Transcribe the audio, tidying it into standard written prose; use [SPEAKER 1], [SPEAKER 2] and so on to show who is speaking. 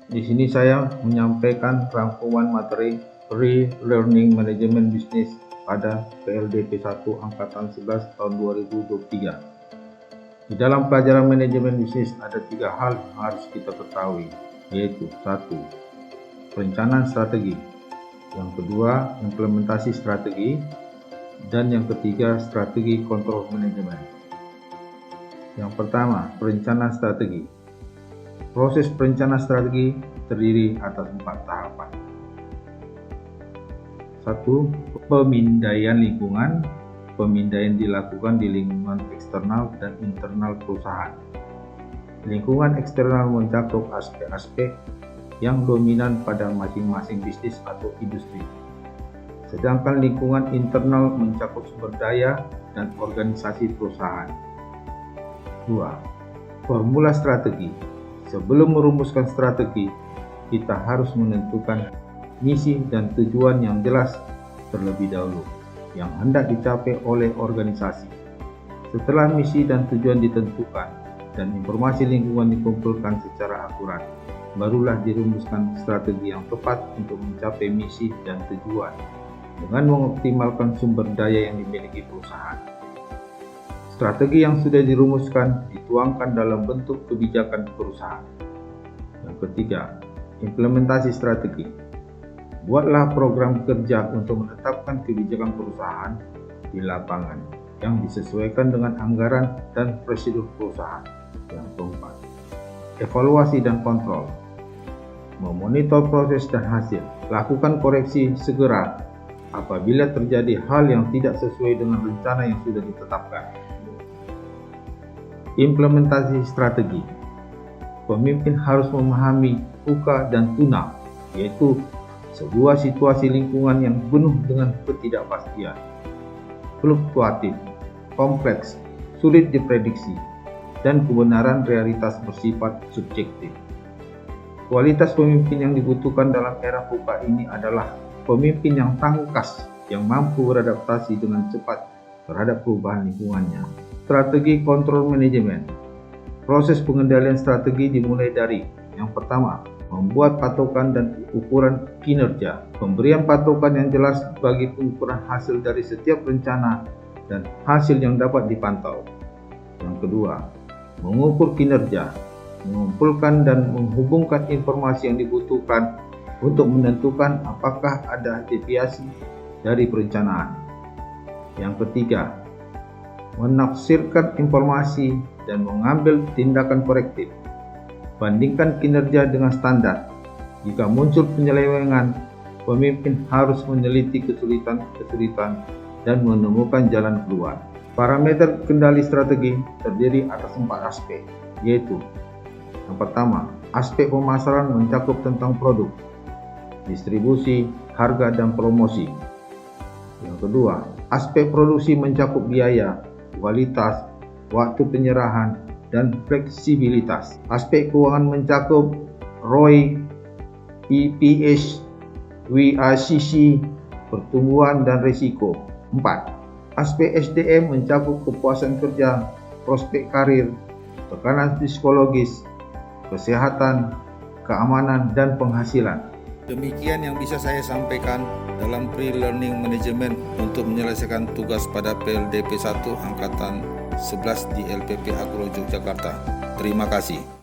[SPEAKER 1] Di sini saya menyampaikan rangkuman materi Pre-Learning Management Business pada PLDP 1 Angkatan 11 tahun 2023. Di dalam pelajaran manajemen bisnis ada 3 hal yang harus kita ketahui, yaitu 1. Perencanaan strategi, yang kedua implementasi strategi, dan yang ketiga strategi kontrol manajemen. Yang pertama, perencanaan strategi. Proses perencanaan strategi terdiri atas 4 tahapan. 1. Pemindaian lingkungan. Pemindaian dilakukan di lingkungan eksternal dan internal perusahaan. Lingkungan eksternal mencakup aspek-aspek yang dominan pada masing-masing bisnis atau industri. Sedangkan lingkungan internal mencakup sumber daya dan organisasi perusahaan. 2. Formula strategi. Sebelum merumuskan strategi, kita harus menentukan misi dan tujuan yang jelas terlebih dahulu yang hendak dicapai oleh organisasi. Setelah misi dan tujuan ditentukan dan informasi lingkungan dikumpulkan secara akurat, barulah dirumuskan strategi yang tepat untuk mencapai misi dan tujuan dengan mengoptimalkan sumber daya yang dimiliki perusahaan. Strategi yang sudah dirumuskan dituangkan dalam bentuk kebijakan perusahaan. Yang ketiga, implementasi strategi. Buatlah program kerja untuk menetapkan kebijakan perusahaan di lapangan yang disesuaikan dengan anggaran dan prosedur perusahaan. Yang keempat, evaluasi dan kontrol. Memonitor proses dan hasil. Lakukan koreksi segera apabila terjadi hal yang tidak sesuai dengan rencana yang sudah ditetapkan. Implementasi strategi. Pemimpin harus memahami UKA dan TUNA, yaitu sebuah situasi lingkungan yang penuh dengan ketidakpastian, fluktuatif, kompleks, sulit diprediksi, dan kebenaran realitas bersifat subjektif. Kualitas pemimpin yang dibutuhkan dalam era VUCA ini adalah pemimpin yang tangkas, yang mampu beradaptasi dengan cepat terhadap perubahan lingkungannya. Strategi kontrol manajemen. Proses pengendalian strategi dimulai dari yang pertama, membuat patokan dan ukuran kinerja. Pemberian patokan yang jelas bagi pengukuran hasil dari setiap rencana dan hasil yang dapat dipantau. Yang kedua, mengukur kinerja, mengumpulkan dan menghubungkan informasi yang dibutuhkan untuk menentukan apakah ada deviasi dari perencanaan. Yang ketiga, menafsirkan informasi dan mengambil tindakan korektif. Bandingkan kinerja dengan standar. Jika muncul penyelewengan, pemimpin harus meneliti kesulitan-kesulitan dan menemukan jalan keluar. Parameter kendali strategi terdiri atas 4 aspek, yaitu yang pertama, aspek pemasaran mencakup tentang produk, distribusi, harga, dan promosi. Yang kedua, aspek produksi mencakup biaya, kualitas, waktu penyerahan, dan fleksibilitas. Aspek keuangan mencakup ROI, EPS, WACC, pertumbuhan dan risiko. 4. Aspek SDM mencakup kepuasan kerja, prospek karir, tekanan psikologis, kesehatan, keamanan, dan penghasilan. Demikian yang bisa saya sampaikan dalam Pre-Learning Management untuk menyelesaikan tugas pada PLDP 1 Angkatan 11 di LPP Agro Yogyakarta. Terima kasih.